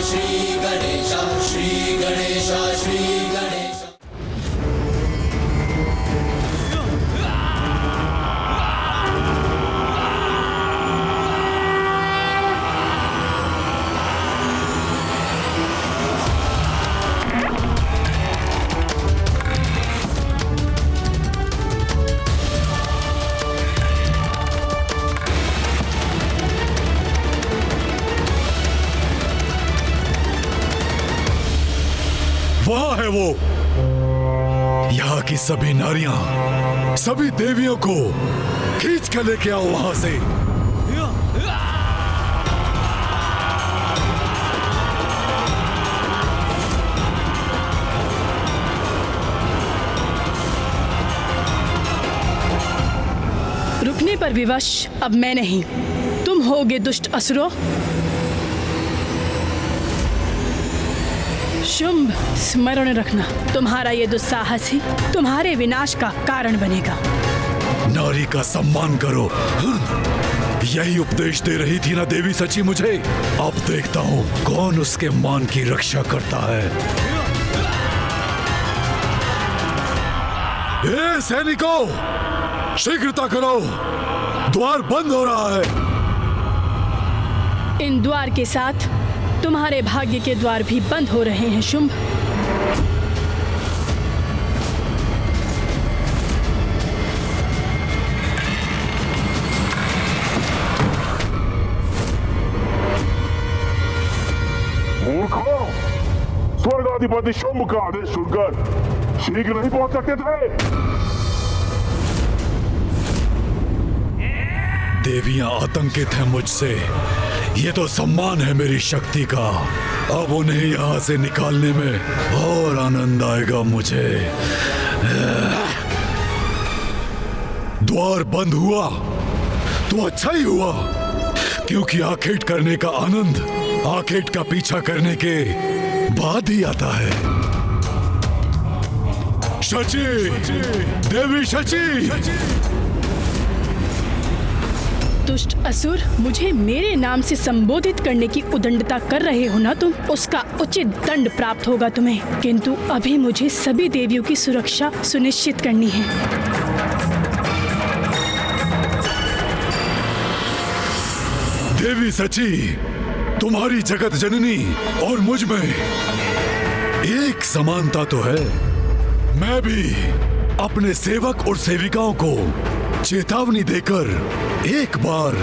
श्री गणेश, श्री गणेश, श्री गणेश। वहां है वो। यहाँ की सभी नारियां, सभी देवियों को खींच कर लेके आओ वहां से। रुकने पर विवश अब मैं नहीं, तुम होगे दुष्ट असुरों। शुंभ, स्मरण रखना, तुम्हारा ये दुस्साहस ही तुम्हारे विनाश का कारण बनेगा। नारी का सम्मान करो, यही उपदेश दे रही थी ना देवी सची मुझे। अब देखता हूँ कौन उसके मान की रक्षा करता है। ए सैनिकों, शीघ्रता करो, द्वार बंद हो रहा है। इन द्वार के साथ तुम्हारे भाग्य के द्वार भी बंद हो रहे हैं शुंभ। मूर्खों, स्वर्गाधिपति शुंभ का आदेश सुनकर शीघ्र नहीं पहुंच सकते थे। देवियां आतंकित हैं मुझसे। ये तो सम्मान है मेरी शक्ति का। अब उन्हें यहाँ से निकालने में और आनंद आएगा मुझे। द्वार बंद हुआ तो अच्छा ही हुआ, क्योंकि आखेट करने का आनंद आखेट का पीछा करने के बाद ही आता है। शची, देवी शची। दुष्ट असुर, मुझे मेरे नाम से संबोधित करने की उदंडता कर रहे हो ना तुम, उसका उचित दंड प्राप्त होगा तुम्हें। किंतु अभी मुझे सभी देवियों की सुरक्षा सुनिश्चित करनी है। देवी सची, तुम्हारी जगत जननी और मुझ में एक समानता तो है। मैं भी अपने सेवक और सेविकाओं को चेतावनी देकर एक बार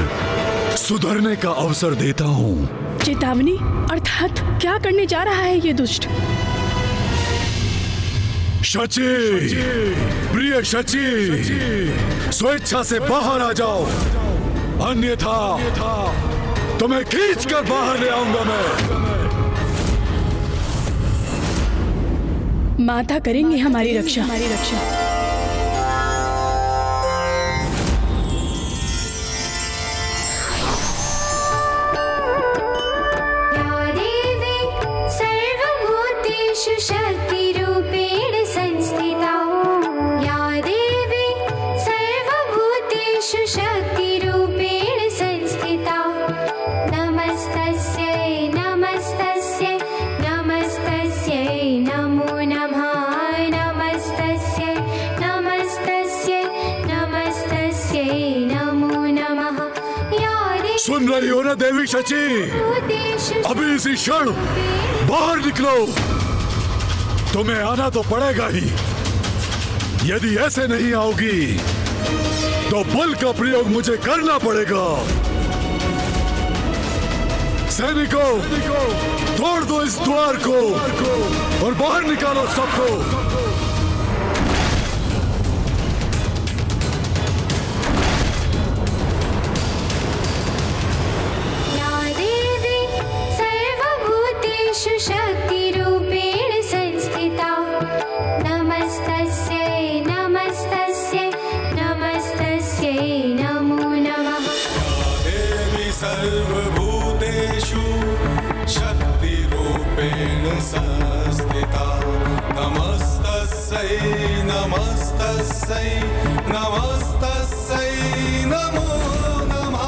सुधरने का अवसर देता हूँ। चेतावनी अर्थात क्या करने जा रहा है ये दुष्ट? शची, प्रिय शची, स्वेच्छा से बाहर आ जाओ, अन्यथा तुम्हें खींच कर बाहर ले आऊंगा मैं। माता करेंगे हमारी रक्षा। शक्तिरूपेण संस्थिता, या देवी सर्वभूतेषु शक्तिरूपेण संस्थिता। नमस्तस्यै नमस्तस्यै नमस्तस्यै नमो नमः। नमस्तस्यै नमस्तस्यै नमस्तस्यै नमो नमः। या देवी। सुन रही हो ना देवी शची, अभी इसी क्षण बाहर निकलो। तुम्हें आना तो पड़ेगा ही। यदि ऐसे नहीं आओगी तो बल का प्रयोग मुझे करना पड़ेगा। सैनिकों, तोड़ दो इस द्वार को और बाहर निकालो सबको। शक्तिरूपेण संस्थिता। नमस्तस्यै नमस्तस्यै नमस्तस्यै नमो नमः। देवी सर्वभूतेषु शक्तिरूपेण संस्थिता। नमस्तस्यै नमस्तस्यै नमस्तस्यै नमो नमः।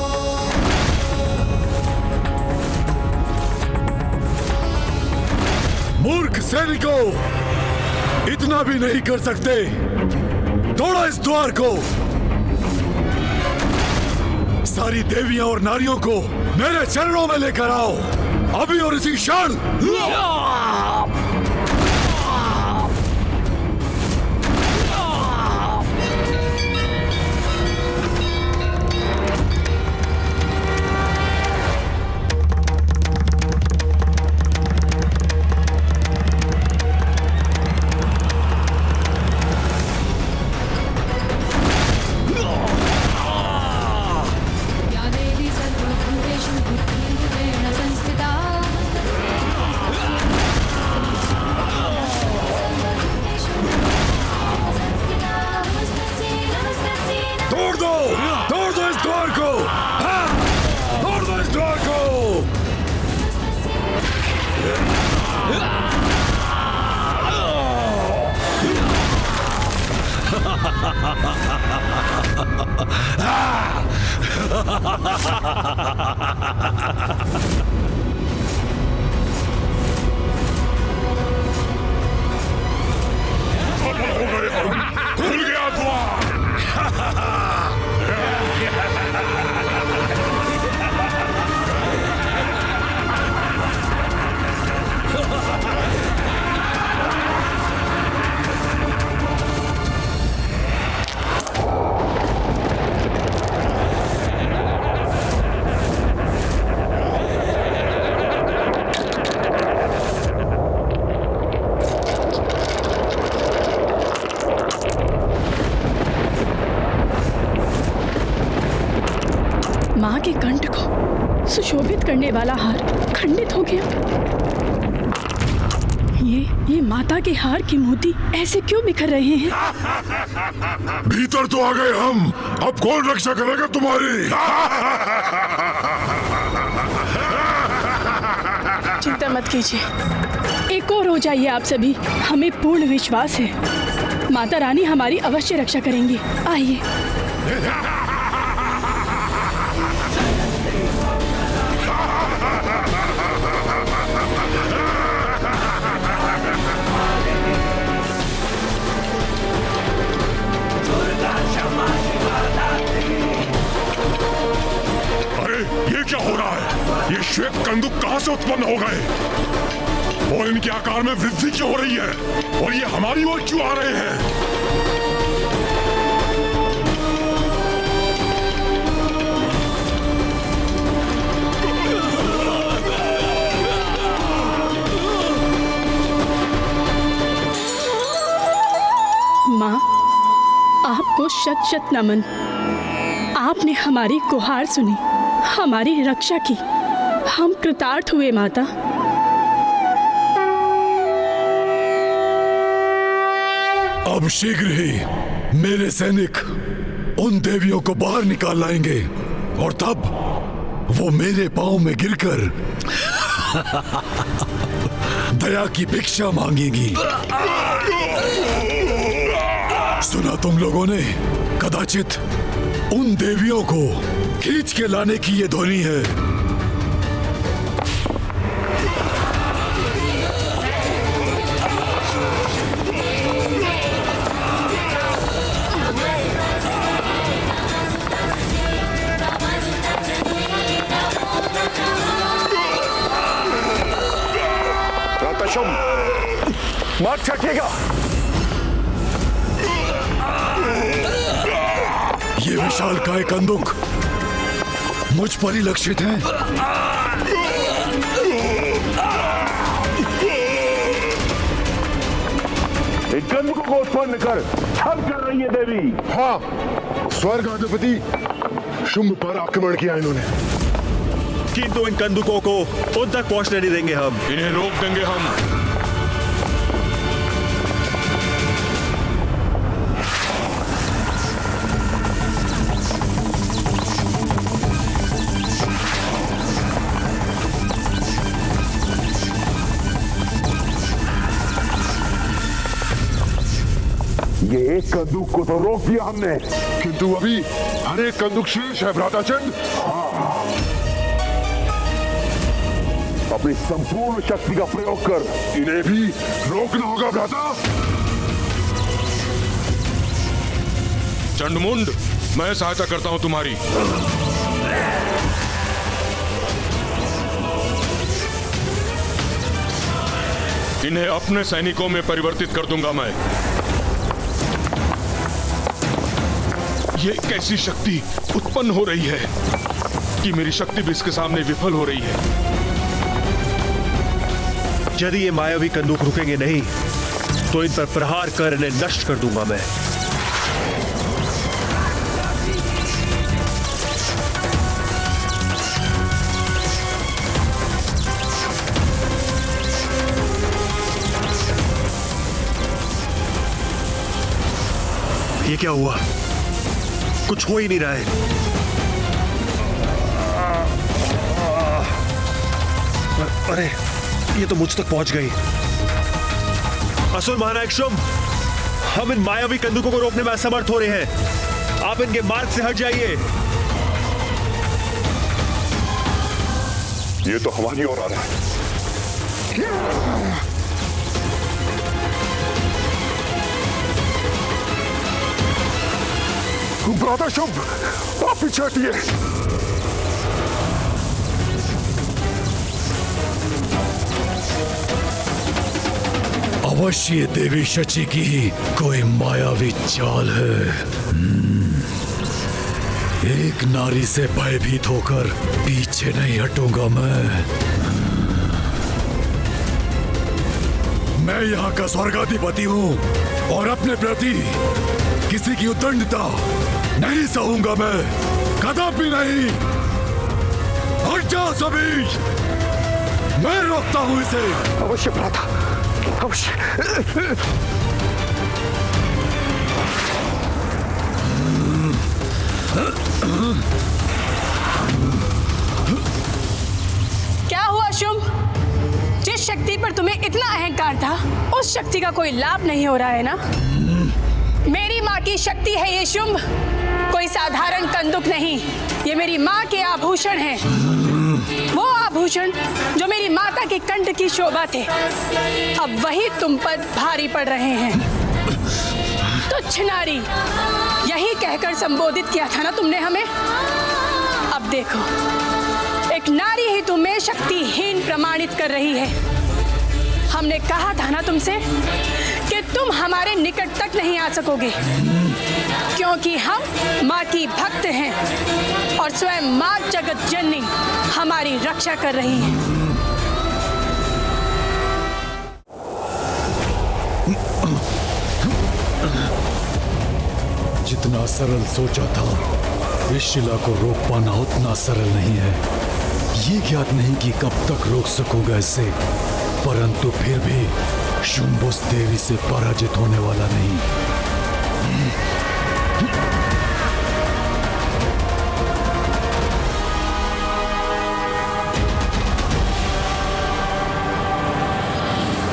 मूर्ख सैनिकों, इतना भी नहीं कर सकते। तोड़ो इस द्वार को। सारी देवियां और नारियों को मेरे चरणों में लेकर आओ, अभी और इसी क्षण। तोड़ दो इस द्वार को। हाँ, तोड़ दो इस द्वार को। खुल गया द्वार। माँ के कंठ को सुशोभित करने वाला हार खंडित हो गया। ये माता के हार के मोती ऐसे क्यों बिखर रहे हैं? भीतर तो आ गए हम, अब कौन रक्षा करेगा तुम्हारी? चिंता मत कीजिए, एक और हो जाइए आप सभी। हमें पूर्ण विश्वास है माता रानी हमारी अवश्य रक्षा करेंगी। आइए। ये क्या हो रहा है? ये श्वेत कंदुक कहां से उत्पन्न हो गए और इनके आकार में वृद्धि क्यों हो रही है और ये हमारी ओर क्यों आ रहे हैं? माँ, आपको शत शत नमन। आपने हमारी गुहार सुनी, हमारी रक्षा की। हम कृतार्थ हुए माता। अब शीघ्र ही मेरे सैनिक उन देवियों को बाहर निकाल लाएंगे और तब वो मेरे पांव में गिरकर दया की भिक्षा मांगेंगी। सुना तुम लोगों ने? कदाचित उन देवियों को खींच के लाने की ये ध्वनि है। मार छकेगा। ये विशालकाय कंदुक मुझ पर ही लक्षित हैं। एक कंदुक को उत्पन्न कर छल कर रही है देवी। हाँ, स्वर्ग अधिपति शुंभ पर आक्रमण किया इन्होंने, किंतु इन कंदुकों को उन तक पहुंचने नहीं देंगे हम। इन्हें रोक देंगे हम। ये एक कंदूक को तो रोक दिया हमने, किंतु अभी हर एक कंदुक शेष है भ्राताचंद। अपनी संपूर्ण शक्ति का प्रयोग कर इन्हें भी रोकना होगा भ्राता। चंडमुंड, मैं सहायता करता हूं तुम्हारी। इन्हें अपने सैनिकों में परिवर्तित कर दूंगा मैं। ये कैसी शक्ति उत्पन्न हो रही है कि मेरी शक्ति भी इसके सामने विफल हो रही है। यदि ये मायावी कंदूक रुकेंगे नहीं तो इन पर प्रहार कर इन्हें नष्ट कर दूंगा मैं। ये क्या हुआ? कुछ हो ही नहीं रहा है। अरे ये तो मुझ तक पहुंच गई। असुर महानायक शुंभ, हम इन मायावी कंदूकों को रोकने में असमर्थ हो रहे हैं। आप इनके मार्ग से हट जाइए। ये तो हमारी ओर आ रहा है। भ्राता शुंभ, आप पीछे हटिए। अवश्य देवी शची की कोई मायावी चाल है। एक नारी से भयभीत होकर पीछे नहीं हटूंगा मैं यहाँ का स्वर्गाधिपति हूँ और अपने प्रति किसी की उद्दंडता नहीं सहूंगा मैं, कदापि नहीं। हट जाओ सभी, मैं रोकता हूँ इसे। अवश्य भ्राता, अवश्य। क्या हुआ शुंभ? जिस शक्ति पर तुम्हें इतना अहंकार था उस शक्ति का कोई लाभ नहीं हो रहा है ना? मेरी माँ की शक्ति है ये शुंभ, कोई साधारण कंदुक नहीं। ये मेरी माँ के आभूषण हैं। वो आभूषण जो मेरी माता के कंठ की शोभा थे, अब वही तुम पर भारी पड़ रहे हैं। तुच्छ नारी, यही कहकर संबोधित किया था ना तुमने हमें? अब देखो, एक नारी ही तुम्हें शक्तिहीन प्रमाणित कर रही है। हमने कहा था ना तुमसे कि तुम हमारे निकट तक नहीं आ सकोगे, क्योंकि हम माँ की भक्त हैं और स्वयं माँ जगत जननी हमारी रक्षा कर रही है। जितना सरल सोचा था इस शिला को रोक पाना उतना सरल नहीं है। ये ज्ञात नहीं कि कब तक रोक सकूंगा इसे, परंतु फिर भी शुंभ उस देवी से पराजित होने वाला नहीं।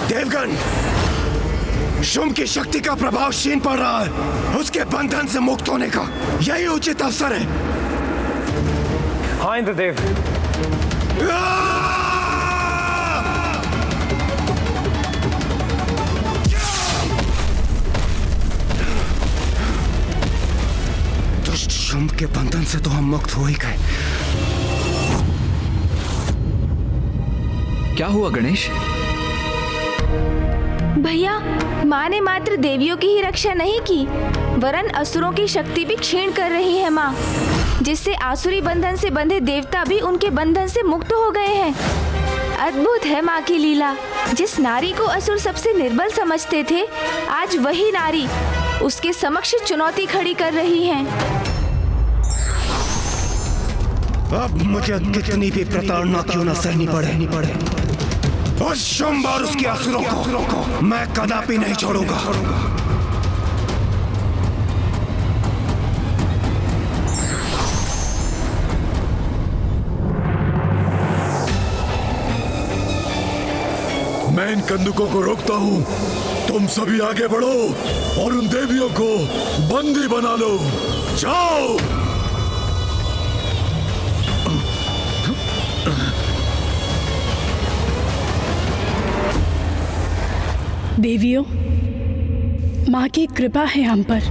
देवगण, शुंभ की शक्ति का प्रभाव क्षीण पड़ रहा है। उसके बंधन से मुक्त होने का यही उचित अवसर है। हाँ इंद्रदेव। दुष्ट शुंभ के बंधन से तो हम मुक्त हो ही गए। क्या हुआ गणेश? भैया, माँ ने मात्र देवियों की ही रक्षा नहीं की, वरन असुरों की शक्ति भी क्षीण कर रही है माँ, जिससे आसुरी बंधन से बंधे देवता भी उनके बंधन से मुक्त हो गए हैं। अद्भुत है माँ की लीला। जिस नारी को असुर सबसे निर्बल समझते थे, आज वही नारी उसके समक्ष चुनौती खड़ी कर रही है। अब मुझे कितनी भी प्रताड़ना क्यों न सहनी पड़े, उस शुंभ और उसके असुरों को मैं कदापि नहीं छोड़ूंगा। मैं इन कंदुकों को रोकता हूँ, तुम सभी आगे बढ़ो और उन देवियों को बंदी बना लो। जाओ। देवियों, माँ की कृपा है हम पर,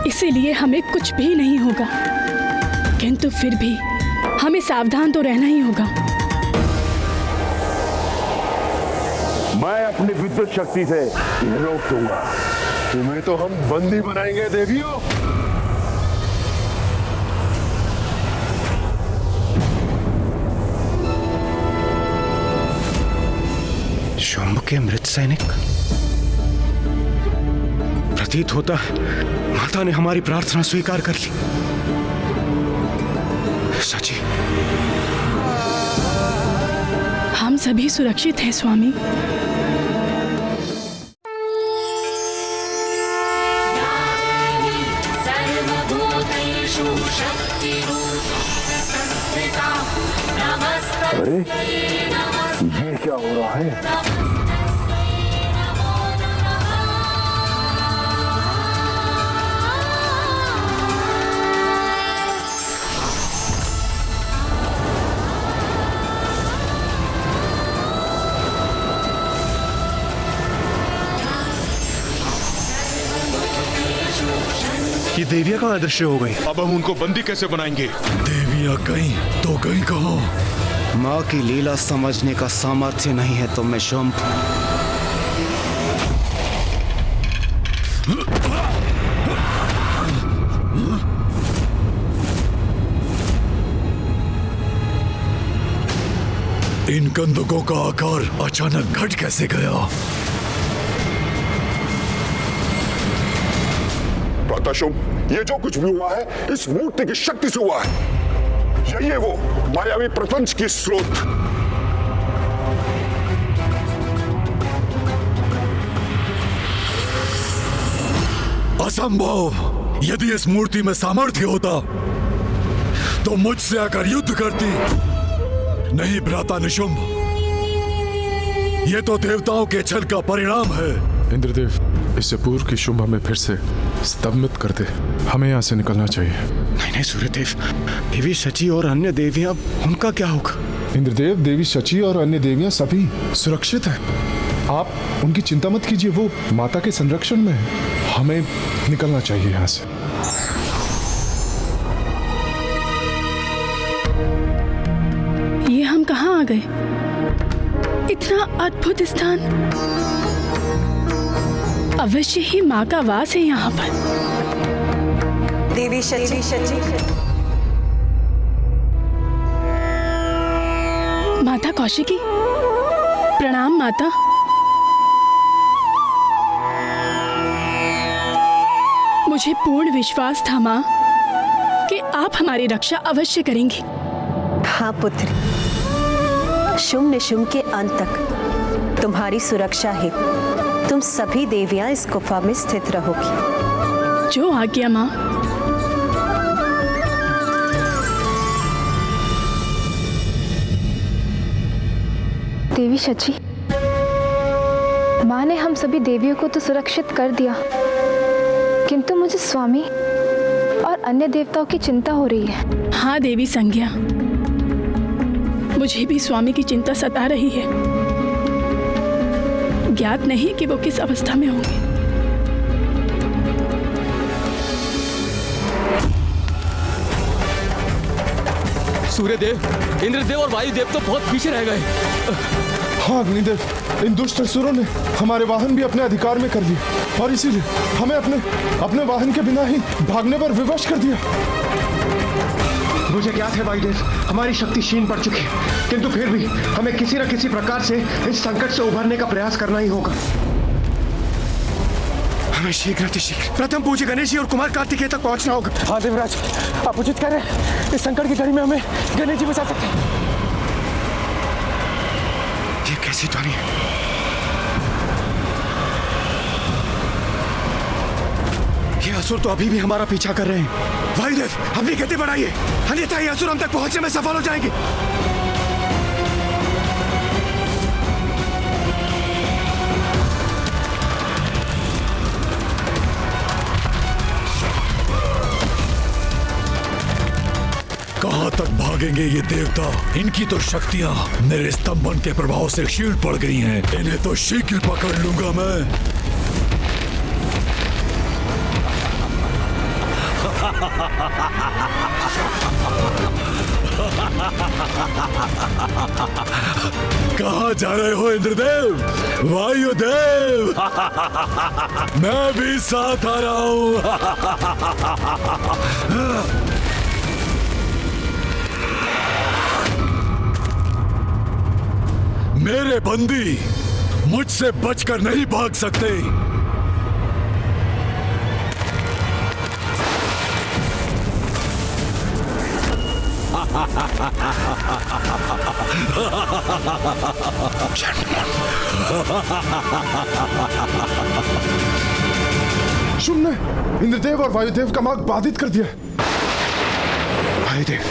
इसीलिए हमें कुछ भी नहीं होगा। किंतु फिर भी हमें सावधान तो रहना ही होगा। मैं अपनी विद्युत शक्ति से इन्हें रोक दूंगा। तुम्हें तो हम बंदी बनाएंगे देवियों। शुंभ के मृत सैनिक, प्रतीत होता है माता ने हमारी प्रार्थना स्वीकार कर ली। सची, हम सभी सुरक्षित हैं स्वामी। अरे ये क्या हो रहा है? ये देवियां कहाँ अदृश्य हो गई? अब हम उनको बंदी कैसे बनाएंगे? देवियां कहीं तो कहीं कहाँ? माँ की लीला समझने का सामर्थ्य नहीं है तुम में शुंभ। इन कंदुकों का आकार अचानक घट कैसे गया? शुंभ, ये जो कुछ भी हुआ है इस मूर्ति की शक्ति से हुआ है। यही है वो मायावी प्रपंच की स्रोत। असंभव! यदि इस मूर्ति में सामर्थ्य होता तो मुझसे आकर युद्ध करती। नहीं भ्राता निशुंभ, ये तो देवताओं के छल का परिणाम है। इंद्रदेव, इससे पूर्व की शुंभ हमें फिर से स्तंभित कर दे। हमें यहाँ से निकलना चाहिए। नहीं नहीं सूर्यदेव, देवी शची और अन्य देवियां, उनका क्या होगा? इंद्रदेव, देवी शची और अन्य देवियां सभी सुरक्षित हैं। आप उनकी चिंता मत कीजिए, वो माता के संरक्षण में है। हमें निकलना चाहिए यहाँ से। ये हम कहाँ आ गए? इतना अद्भुत स्थान। अवश्य ही माँ का वास है यहाँ पर। देवी शची, माता कौशिकी, प्रणाम माता। मुझे पूर्ण विश्वास था माँ कि आप हमारी रक्षा अवश्य करेंगी। हाँ पुत्री, शुंभ निशुंभ के अंत तक तुम्हारी सुरक्षा है। तुम सभी देवियां इस गुफा में स्थित रहोगी। जो आज्ञा माँ। देवी शची, माँ ने हम सभी देवियों को तो सुरक्षित कर दिया, किंतु मुझे स्वामी और अन्य देवताओं की चिंता हो रही है। हाँ देवी संज्ञा, मुझे भी स्वामी की चिंता सता रही है। ज्ञात नहीं कि वो किस अवस्था में होंगे। सूर्यदेव, इंद्रदेव और वायुदेव तो बहुत पीछे रह गए। हाँ अग्निदेव, इन दुष्ट असुरों ने हमारे वाहन भी अपने अधिकार में कर लिए और इसीलिए हमें अपने वाहन के बिना ही भागने पर विवश कर दिया। मुझे ज्ञात है वायुदेव, हमारी शक्ति क्षीण पड़ चुकी है, किंतु फिर भी हमें किसी न किसी प्रकार से इस संकट से उभरने का प्रयास करना ही होगा। हमें शीघ्र प्रथम पूज्य गणेश जी और कुमार कार्तिकेय तक पहुंचना होगा। हाँ देवराज, आप उचित करें। इस संकट की घड़ी में हमें गणेश जी बचा सकते हैं। ये कैसी ध्वनि है? ये असुर तो अभी भी हमारा पीछा कर रहे हैं। वायुदेव, अपनी गति बढ़ाइए, अन्यथा ये असुर हम तक पहुंचने में सफल हो जाएंगे। कहां तक भागे भागेंगे ये देवता? इनकी तो शक्तियां मेरे स्तंभन के प्रभाव से क्षीण पड़ गई हैं। इन्हें तो शीघ्र पकड़ लूंगा मैं। कहाँ जा रहे हो इंद्रदेव, वायुदेव? मैं भी साथ आ रहा हूं। मेरे बंदी मुझसे बचकर नहीं भाग सकते। शुम्भ ने इंद्रदेव और वायुदेव का मार्ग बाधित कर दिया। वायुदेव,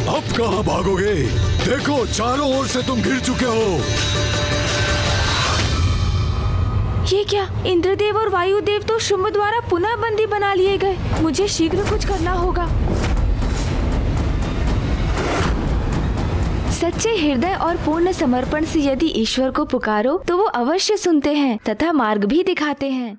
अब कहां भागोगे? देखो चारों ओर से तुम घिर चुके हो। ये क्या? इंद्रदेव और वायुदेव तो शुम्भ द्वारा पुनः बंदी बना लिए गए। मुझे शीघ्र कुछ करना होगा। सच्चे हृदय और पूर्ण समर्पण से यदि ईश्वर को पुकारो तो वो अवश्य सुनते हैं तथा मार्ग भी दिखाते हैं।